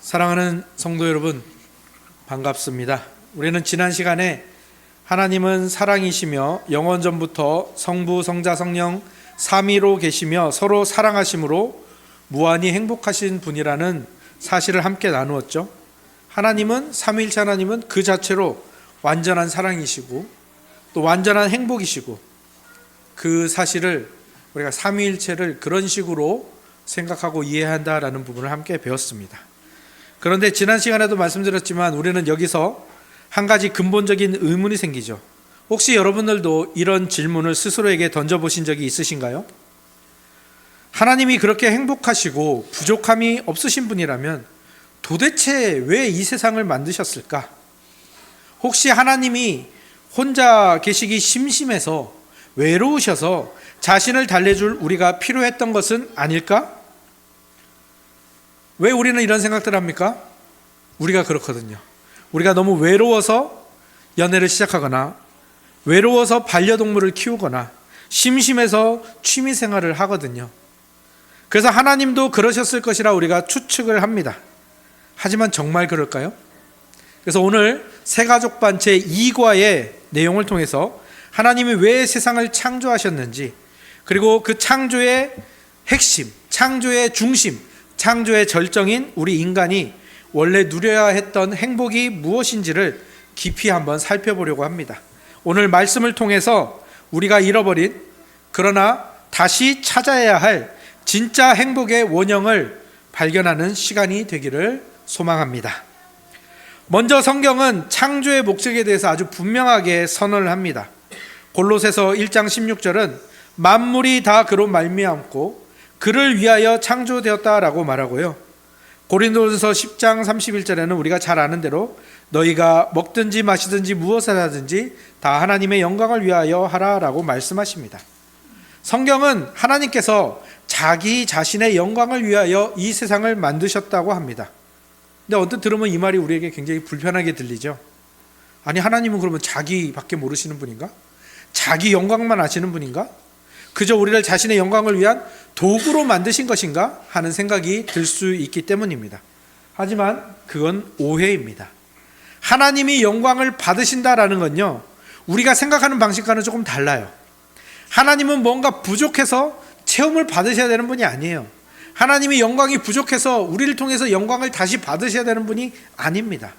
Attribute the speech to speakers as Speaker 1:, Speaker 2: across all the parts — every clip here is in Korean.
Speaker 1: 사랑하는 성도 여러분, 반갑습니다. 우리는 지난 시간에 하나님은 사랑이시며 영원전부터 성부, 성자, 성령 삼위로 계시며 서로 사랑하심으로 무한히 행복하신 분이라는 사실을 함께 나누었죠. 하나님은, 삼위일체 하나님은 그 자체로 완전한 사랑이시고 또 완전한 행복이시고, 그 사실을 우리가 삼위일체를 그런 식으로 생각하고 이해한다라는 부분을 함께 배웠습니다. 그런데 지난 시간에도 말씀드렸지만 우리는 여기서 한 가지 근본적인 의문이 생기죠. 혹시 여러분들도 이런 질문을 스스로에게 던져보신 적이 있으신가요? 하나님이 그렇게 행복하시고 부족함이 없으신 분이라면 도대체 왜 이 세상을 만드셨을까? 혹시 하나님이 혼자 계시기 심심해서 외로우셔서 자신을 달래줄 우리가 필요했던 것은 아닐까? 왜 우리는 이런 생각들을 합니까? 우리가 그렇거든요. 우리가 너무 외로워서 연애를 시작하거나 외로워서 반려동물을 키우거나 심심해서 취미생활을 하거든요. 그래서 하나님도 그러셨을 것이라 우리가 추측을 합니다. 하지만 정말 그럴까요? 그래서 오늘 새가족반 제2과의 내용을 통해서 하나님이 왜 세상을 창조하셨는지, 그리고 그 창조의 핵심, 창조의 중심, 창조의 절정인 우리 인간이 원래 누려야 했던 행복이 무엇인지를 깊이 한번 살펴보려고 합니다. 오늘 말씀을 통해서 우리가 잃어버린, 그러나 다시 찾아야 할 진짜 행복의 원형을 발견하는 시간이 되기를 소망합니다. 먼저 성경은 창조의 목적에 대해서 아주 분명하게 선언을 합니다. 골로새서 1장 16절은 만물이 다 그로 말미암고 그를 위하여 창조되었다라고 말하고요. 고린도전서 10장 31절에는 우리가 잘 아는 대로 너희가 먹든지 마시든지 무엇을 하든지 다 하나님의 영광을 위하여 하라라고 말씀하십니다. 성경은 하나님께서 자기 자신의 영광을 위하여 이 세상을 만드셨다고 합니다. 근데 언뜻 들으면 이 말이 우리에게 굉장히 불편하게 들리죠. 아니, 하나님은 그러면 자기밖에 모르시는 분인가? 자기 영광만 아시는 분인가? 그저 우리를 자신의 영광을 위한 도구로 만드신 것인가 하는 생각이 들 수 있기 때문입니다. 하지만 그건 오해입니다. 하나님이 영광을 받으신다라는 건요, 우리가 생각하는 방식과는 조금 달라요. 하나님은 뭔가 부족해서 체험을 받으셔야 되는 분이 아니에요. 하나님이 영광이 부족해서 우리를 통해서 영광을 다시 받으셔야 되는 분이 아닙니다.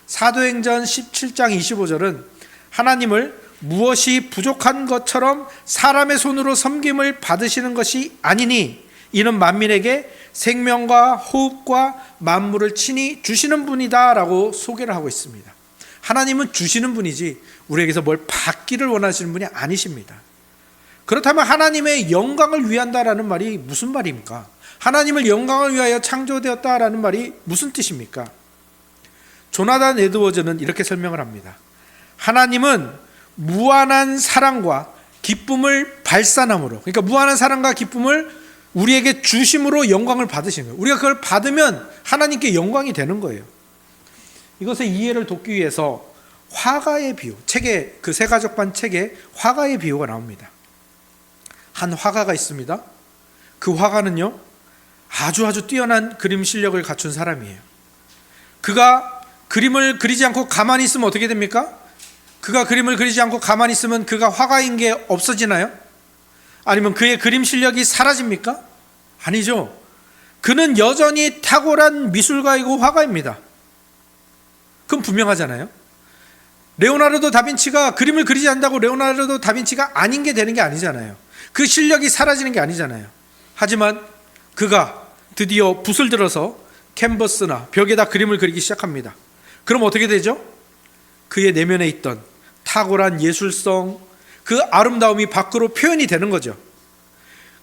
Speaker 1: 사도행전 17장 25절은 하나님을 무엇이 부족한 것처럼 사람의 손으로 섬김을 받으시는 것이 아니니 이는 만민에게 생명과 호흡과 만물을 친히 주시는 분이다 라고 소개를 하고 있습니다. 하나님은 주시는 분이지 우리에게서 뭘 받기를 원하시는 분이 아니십니다. 그렇다면 하나님의 영광을 위한다라는 말이 무슨 말입니까? 하나님을 영광을 위하여 창조되었다라는 말이 무슨 뜻입니까? 조나단 에드워즈는 이렇게 설명을 합니다. 하나님은 무한한 사랑과 기쁨을 발산함으로, 그러니까 무한한 사랑과 기쁨을 우리에게 주심으로 영광을 받으시는 거예요. 우리가 그걸 받으면 하나님께 영광이 되는 거예요. 이것의 이해를 돕기 위해서 화가의 비유, 책에, 그 새가족반 책에 화가의 비유가 나옵니다. 한 화가가 있습니다. 그 화가는요, 아주 뛰어난 그림 실력을 갖춘 사람이에요. 그가 그림을 그리지 않고 가만히 있으면 어떻게 됩니까? 그가 그림을 그리지 않고 가만히 있으면 그가 화가인 게 없어지나요? 아니면 그의 그림 실력이 사라집니까? 아니죠. 그는 여전히 탁월한 미술가이고 화가입니다. 그건 분명하잖아요. 레오나르도 다빈치가 그림을 그리지 않는다고 레오나르도 다빈치가 아닌 게 되는 게 아니잖아요. 그 실력이 사라지는 게 아니잖아요. 하지만 그가 드디어 붓을 들어서 캔버스나 벽에다 그림을 그리기 시작합니다. 그럼 어떻게 되죠? 그의 내면에 있던 탁월한 예술성, 그 아름다움이 밖으로 표현이 되는 거죠.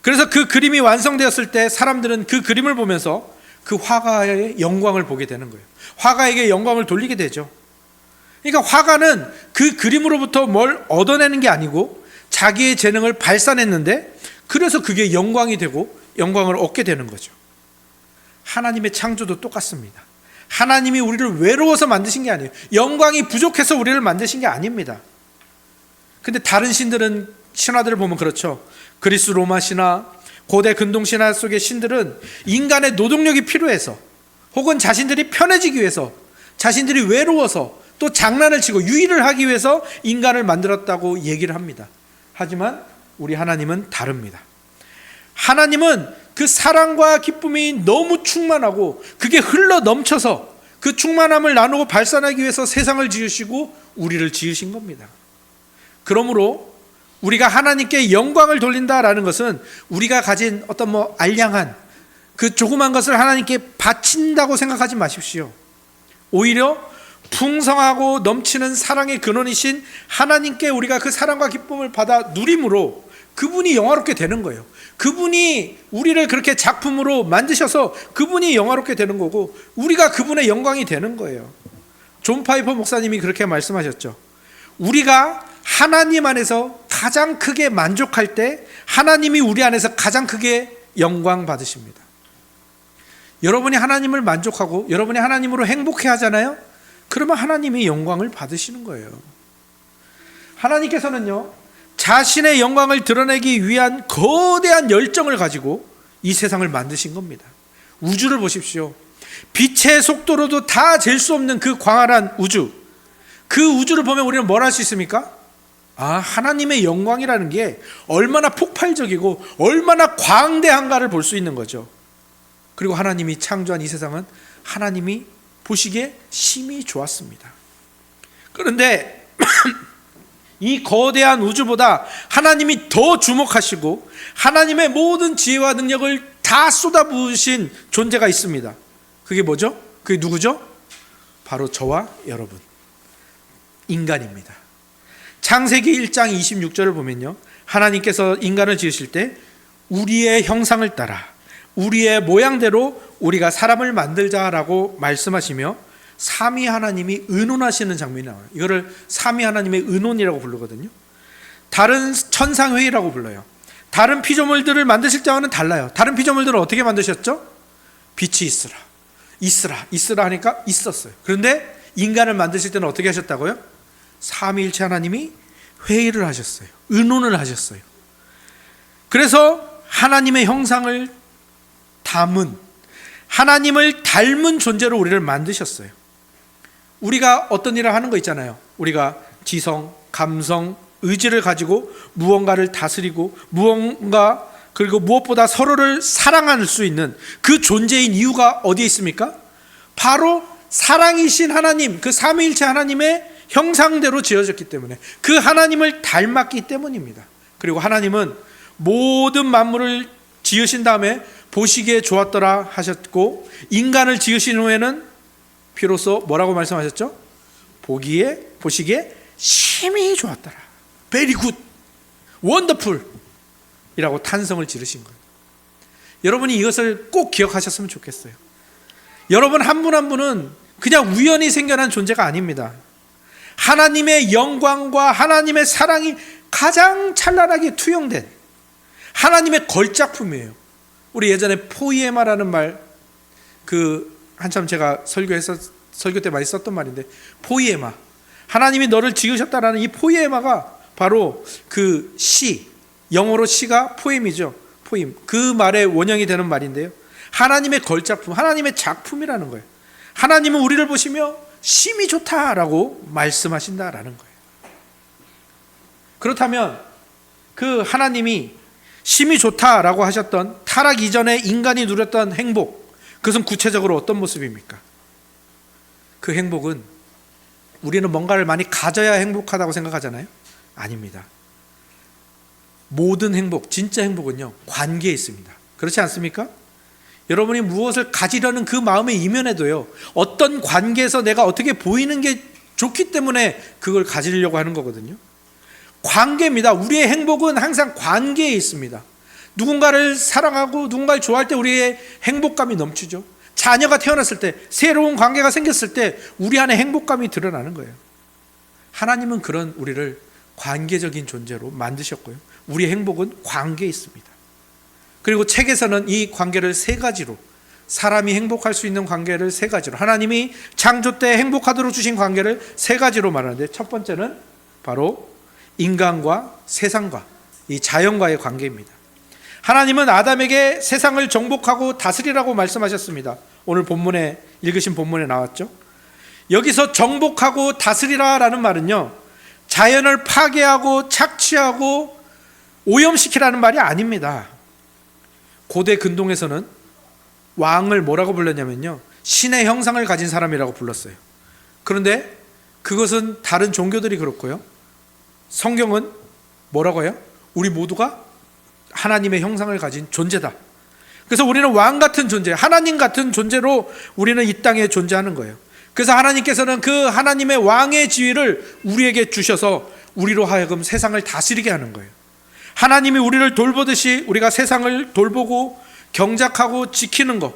Speaker 1: 그래서 그 그림이 완성되었을 때 사람들은 그 그림을 보면서 그 화가의 영광을 보게 되는 거예요. 화가에게 영광을 돌리게 되죠. 그러니까 화가는 그 그림으로부터 뭘 얻어내는 게 아니고 자기의 재능을 발산했는데, 그래서 그게 영광이 되고 영광을 얻게 되는 거죠. 하나님의 창조도 똑같습니다. 하나님이 우리를 외로워서 만드신 게 아니에요. 영광이 부족해서 우리를 만드신 게 아닙니다. 근데 다른 신들은, 신화들을 보면 그렇죠. 그리스 로마 신화, 고대 근동 신화 속의 신들은 인간의 노동력이 필요해서, 혹은 자신들이 편해지기 위해서, 자신들이 외로워서 또 장난을 치고 유의를 하기 위해서 인간을 만들었다고 얘기를 합니다. 하지만 우리 하나님은 다릅니다. 하나님은 그 사랑과 기쁨이 너무 충만하고 그게 흘러 넘쳐서 그 충만함을 나누고 발산하기 위해서 세상을 지으시고 우리를 지으신 겁니다. 그러므로 우리가 하나님께 영광을 돌린다라는 것은 우리가 가진 어떤 알량한 그 조그만 것을 하나님께 바친다고 생각하지 마십시오. 오히려 풍성하고 넘치는 사랑의 근원이신 하나님께 우리가 그 사랑과 기쁨을 받아 누림으로 그분이 영화롭게 되는 거예요. 그분이 우리를 그렇게 작품으로 만드셔서 그분이 영화롭게 되는 거고 우리가 그분의 영광이 되는 거예요. 존 파이퍼 목사님이 그렇게 말씀하셨죠. 우리가 하나님 안에서 가장 크게 만족할 때 하나님이 우리 안에서 가장 크게 영광 받으십니다. 여러분이 하나님을 만족하고 여러분이 하나님으로 행복해 하잖아요. 그러면 하나님이 영광을 받으시는 거예요. 하나님께서는요, 자신의 영광을 드러내기 위한 거대한 열정을 가지고 이 세상을 만드신 겁니다. 우주를 보십시오. 빛의 속도로도 다 잴 수 없는 그 광활한 우주, 그 우주를 보면 우리는 뭘 할 수 있습니까? 하나님의 영광이라는 게 얼마나 폭발적이고 얼마나 광대한가를 볼 수 있는 거죠. 그리고 하나님이 창조한 이 세상은 하나님이 보시기에 심히 좋았습니다. 그런데 이 거대한 우주보다 하나님이 더 주목하시고 하나님의 모든 지혜와 능력을 다 쏟아부으신 존재가 있습니다. 그게 뭐죠? 그게 누구죠? 바로 저와 여러분, 인간입니다. 창세기 1장 26절을 보면요, 하나님께서 인간을 지으실 때 우리의 형상을 따라 우리의 모양대로 우리가 사람을 만들자라고 말씀하시며 삼위 하나님이 의논하시는 장면이 나와요. 이거를 삼위 하나님의 의논이라고 부르거든요. 다른 천상회의라고 불러요. 다른 피조물들을 만드실 때와는 달라요. 다른 피조물들은 어떻게 만드셨죠? 빛이 있으라 하니까 있었어요. 그런데 인간을 만드실 때는 어떻게 하셨다고요? 삼위일체 하나님이 회의를 하셨어요. 의논을 하셨어요. 그래서 하나님의 형상을 담은, 하나님을 닮은 존재로 우리를 만드셨어요. 우리가 어떤 일을 하는 거 있잖아요. 우리가 지성, 감성, 의지를 가지고 무언가를 다스리고 그리고 무엇보다 서로를 사랑할 수 있는 그 존재인 이유가 어디에 있습니까? 바로 사랑이신 하나님, 그 삼위일체 하나님의 형상대로 지어졌기 때문에, 그 하나님을 닮았기 때문입니다. 그리고 하나님은 모든 만물을 지으신 다음에 보시기에 좋았더라 하셨고, 인간을 지으신 후에는 비로소 뭐라고 말씀하셨죠? 보시기에 심히 좋았더라, very good, wonderful 이라고 탄성을 지르신 거예요. 여러분이 이것을 꼭 기억하셨으면 좋겠어요. 여러분 한 분 한 분은 그냥 우연히 생겨난 존재가 아닙니다. 하나님의 영광과 하나님의 사랑이 가장 찬란하게 투영된 하나님의 걸작품이에요. 우리 예전에 포이에마라는 말, 한참 제가 설교 때 많이 썼던 말인데, 포이에마, 하나님이 너를 지으셨다라는 이 포이에마가 바로 그 시, 영어로 시가 포엠이죠. 포임, 그 말의 원형이 되는 말인데요, 하나님의 걸작품, 하나님의 작품이라는 거예요. 하나님은 우리를 보시며 심히 좋다라고 말씀하신다라는 거예요. 그렇다면 그 하나님이 심히 좋다라고 하셨던 타락 이전에 인간이 누렸던 행복, 그것은 구체적으로 어떤 모습입니까? 그 행복은, 우리는 뭔가를 많이 가져야 행복하다고 생각하잖아요. 아닙니다. 모든 행복, 진짜 행복은요, 관계에 있습니다. 그렇지 않습니까? 여러분이 무엇을 가지려는 그 마음의 이면에도요, 어떤 관계에서 내가 어떻게 보이는 게 좋기 때문에 그걸 가지려고 하는 거거든요. 관계입니다. 우리의 행복은 항상 관계에 있습니다. 누군가를 사랑하고 누군가를 좋아할 때 우리의 행복감이 넘치죠. 자녀가 태어났을 때, 새로운 관계가 생겼을 때 우리 안에 행복감이 드러나는 거예요. 하나님은 그런 우리를 관계적인 존재로 만드셨고요, 우리의 행복은 관계에 있습니다. 그리고 책에서는 이 관계를 세 가지로, 사람이 행복할 수 있는 관계를 세 가지로, 하나님이 창조 때 행복하도록 주신 관계를 세 가지로 말하는데, 첫 번째는 바로 인간과 세상과 이 자연과의 관계입니다. 하나님은 아담에게 세상을 정복하고 다스리라고 말씀하셨습니다. 오늘 본문에 읽으신 본문에 나왔죠. 여기서 정복하고 다스리라라는 말은요, 자연을 파괴하고 착취하고 오염시키라는 말이 아닙니다. 고대 근동에서는 왕을 뭐라고 불렀냐면요, 신의 형상을 가진 사람이라고 불렀어요. 그런데 그것은 다른 종교들이 그렇고요, 성경은 뭐라고 해요? 우리 모두가 하나님의 형상을 가진 존재다. 그래서 우리는 왕 같은 존재, 하나님 같은 존재로 우리는 이 땅에 존재하는 거예요. 그래서 하나님께서는 그 하나님의 왕의 지위를 우리에게 주셔서 우리로 하여금 세상을 다스리게 하는 거예요. 하나님이 우리를 돌보듯이 우리가 세상을 돌보고 경작하고 지키는 것,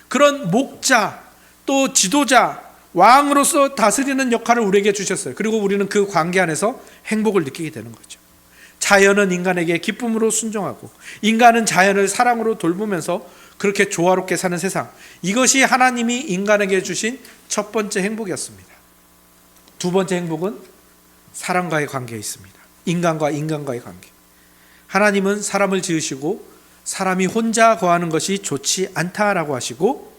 Speaker 1: 그런 목자 또 지도자, 왕으로서 다스리는 역할을 우리에게 주셨어요. 그리고 우리는 그 관계 안에서 행복을 느끼게 되는 거죠. 자연은 인간에게 기쁨으로 순종하고 인간은 자연을 사랑으로 돌보면서 그렇게 조화롭게 사는 세상, 이것이 하나님이 인간에게 주신 첫 번째 행복이었습니다. 두 번째 행복은 사람과의 관계에 있습니다. 인간과 인간과의 관계. 하나님은 사람을 지으시고 사람이 혼자 거하는 것이 좋지 않다라고 하시고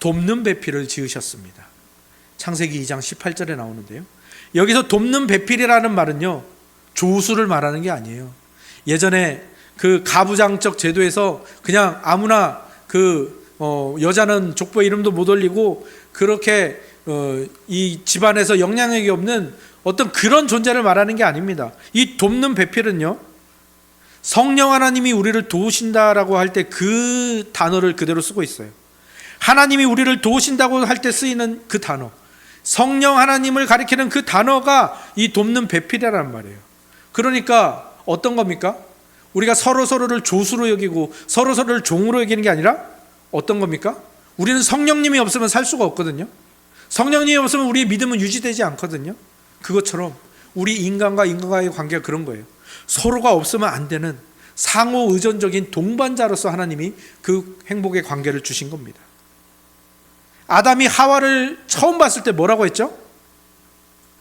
Speaker 1: 돕는 배필을 지으셨습니다. 창세기 2장 18절에 나오는데요, 여기서 돕는 배필이라는 말은요, 조수를 말하는 게 아니에요. 예전에 그 가부장적 제도에서 그냥 아무나 여자는 족보 이름도 못 올리고 그렇게 이 집안에서 영향력이 없는 어떤 그런 존재를 말하는 게 아닙니다. 이 돕는 배필은요, 성령 하나님이 우리를 도우신다라고 할 때 그 단어를 그대로 쓰고 있어요. 하나님이 우리를 도우신다고 할 때 쓰이는 그 단어, 성령 하나님을 가리키는 그 단어가 이 돕는 배필이라는 말이에요. 그러니까 어떤 겁니까? 우리가 서로를 조수로 여기고 서로를 종으로 여기는 게 아니라 어떤 겁니까? 우리는 성령님이 없으면 살 수가 없거든요. 성령님이 없으면 우리의 믿음은 유지되지 않거든요. 그것처럼 우리 인간과 인간과의 관계가 그런 거예요. 서로가 없으면 안 되는 상호 의존적인 동반자로서 하나님이 그 행복의 관계를 주신 겁니다. 아담이 하와를 처음 봤을 때 뭐라고 했죠?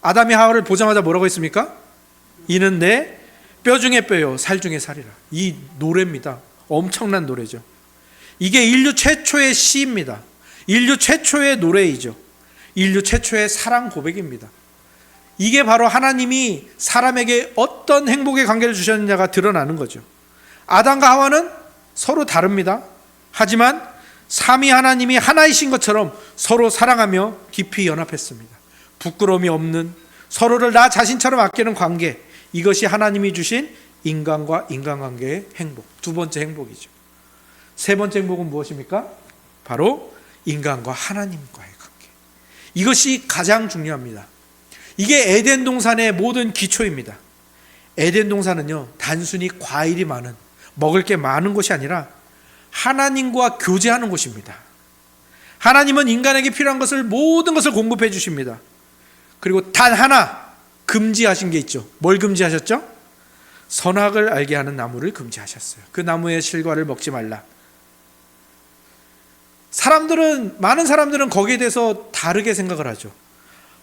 Speaker 1: 아담이 하와를 보자마자 뭐라고 했습니까? 이는 내 뼈 중에 뼈요 살 중에 살이라. 이 노래입니다. 엄청난 노래죠. 이게 인류 최초의 시입니다. 인류 최초의 노래이죠. 인류 최초의 사랑 고백입니다. 이게 바로 하나님이 사람에게 어떤 행복의 관계를 주셨느냐가 드러나는 거죠. 아담과 하와는 서로 다릅니다. 하지만 삼위 하나님이 하나이신 것처럼 서로 사랑하며 깊이 연합했습니다. 부끄러움이 없는, 서로를 나 자신처럼 아끼는 관계, 이것이 하나님이 주신 인간과 인간관계의 행복, 두 번째 행복이죠. 세 번째 행복은 무엇입니까? 바로 인간과 하나님과의 관계. 이것이 가장 중요합니다. 이게 에덴 동산의 모든 기초입니다. 에덴 동산은요, 단순히 과일이 많은, 먹을 게 많은 곳이 아니라 하나님과 교제하는 곳입니다. 하나님은 인간에게 필요한 것을, 모든 것을 공급해 주십니다. 그리고 단 하나 금지하신 게 있죠. 뭘 금지하셨죠? 선악을 알게 하는 나무를 금지하셨어요. 그 나무의 실과를 먹지 말라. 많은 사람들은 거기에 대해서 다르게 생각을 하죠.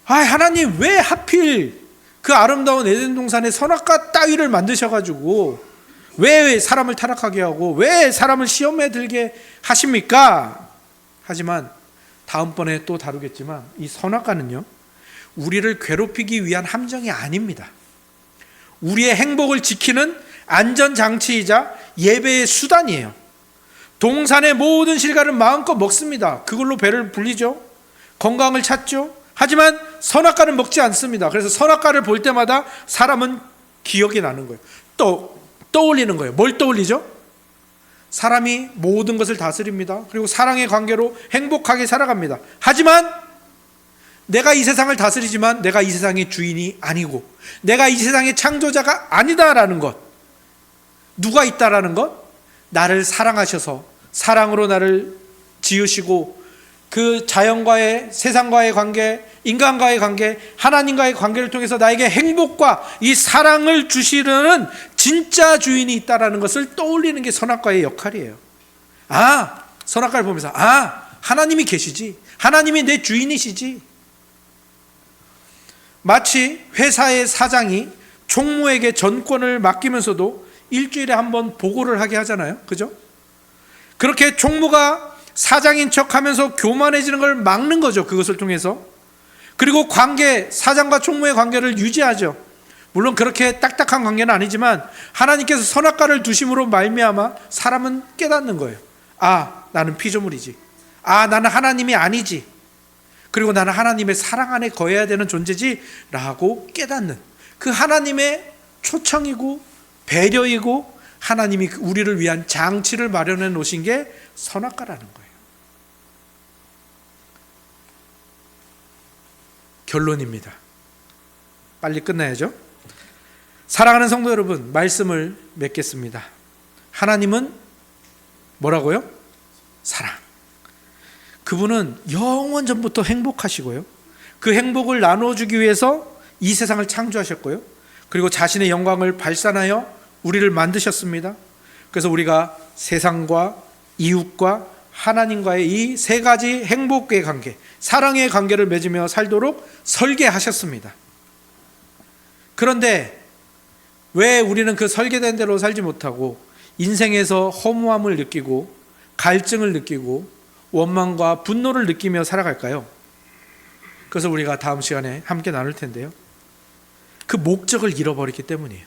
Speaker 1: 하나님 왜 하필 그 아름다운 에덴 동산에 선악과 따위를 만드셔가지고 왜 사람을 타락하게 하고 왜 사람을 시험에 들게 하십니까? 하지만 다음번에 또 다루겠지만 이 선악과는요, 우리를 괴롭히기 위한 함정이 아닙니다. 우리의 행복을 지키는 안전장치이자 예배의 수단이에요. 동산의 모든 실과를 마음껏 먹습니다. 그걸로 배를 불리죠. 건강을 찾죠. 하지만 선악과는 먹지 않습니다. 그래서 선악과를 볼 때마다 사람은 기억이 나는 거예요. 떠올리는 거예요. 뭘 떠올리죠? 사람이 모든 것을 다스립니다. 그리고 사랑의 관계로 행복하게 살아갑니다. 하지만 내가 이 세상을 다스리지만 내가 이 세상의 주인이 아니고 내가 이 세상의 창조자가 아니다라는 것, 누가 있다라는 것, 나를 사랑하셔서 사랑으로 나를 지으시고 그 자연과의, 세상과의 관계, 인간과의 관계, 하나님과의 관계를 통해서 나에게 행복과 이 사랑을 주시려는 진짜 주인이 있다라는 것을 떠올리는 게 선악과의 역할이에요. 선악과를 보면서 하나님이 계시지, 하나님이 내 주인이시지. 마치 회사의 사장이 총무에게 전권을 맡기면서도 일주일에 한 번 보고를 하게 하잖아요. 그죠? 그렇게 총무가 사장인 척하면서 교만해지는 걸 막는 거죠. 그것을 통해서. 그리고 관계, 사장과 총무의 관계를 유지하죠. 물론 그렇게 딱딱한 관계는 아니지만 하나님께서 선악과를 두심으로 말미암아 사람은 깨닫는 거예요. 아, 나는 피조물이지. 아, 나는 하나님이 아니지. 그리고 나는 하나님의 사랑 안에 거해야 되는 존재지 라고 깨닫는, 그 하나님의 초청이고 배려이고 하나님이 우리를 위한 장치를 마련해 놓으신 게 선악과라는 거예요. 결론입니다. 빨리 끝나야죠. 사랑하는 성도 여러분, 말씀을 맺겠습니다. 하나님은 뭐라고요? 사랑. 그분은 영원 전부터 행복하시고요, 그 행복을 나눠주기 위해서 이 세상을 창조하셨고요, 그리고 자신의 영광을 발산하여 우리를 만드셨습니다. 그래서 우리가 세상과 이웃과 하나님과의 이 세 가지 행복의 관계, 사랑의 관계를 맺으며 살도록 설계하셨습니다. 그런데 왜 우리는 그 설계된 대로 살지 못하고 인생에서 허무함을 느끼고 갈증을 느끼고 원망과 분노를 느끼며 살아갈까요? 그래서 우리가 다음 시간에 함께 나눌 텐데요, 그 목적을 잃어버렸기 때문이에요.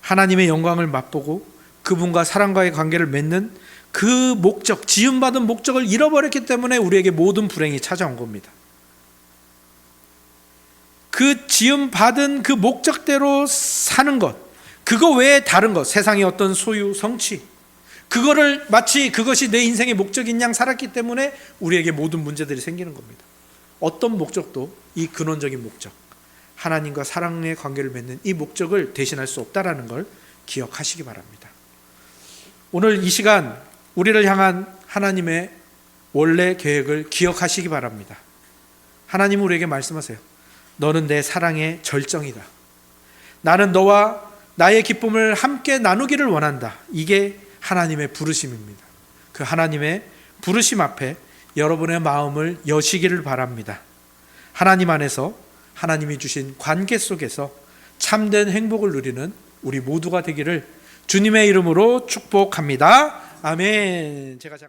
Speaker 1: 하나님의 영광을 맛보고 그분과 사랑과의 관계를 맺는 그 목적, 지음받은 목적을 잃어버렸기 때문에 우리에게 모든 불행이 찾아온 겁니다. 그 지음받은 그 목적대로 사는 것, 그거 외에 다른 것, 세상의 어떤 소유, 성취, 그거를 마치 그것이 내 인생의 목적인 양 살았기 때문에 우리에게 모든 문제들이 생기는 겁니다. 어떤 목적도 이 근원적인 목적, 하나님과 사랑의 관계를 맺는 이 목적을 대신할 수 없다라는 걸 기억하시기 바랍니다. 오늘 이 시간 우리를 향한 하나님의 원래 계획을 기억하시기 바랍니다. 하나님은 우리에게 말씀하세요. 너는 내 사랑의 절정이다. 나는 너와 나의 기쁨을 함께 나누기를 원한다. 이게 하나님의 부르심입니다. 그 하나님의 부르심 앞에 여러분의 마음을 여시기를 바랍니다. 하나님 안에서 하나님이 주신 관계 속에서 참된 행복을 누리는 우리 모두가 되기를 주님의 이름으로 축복합니다. 아멘. 제가 잠깐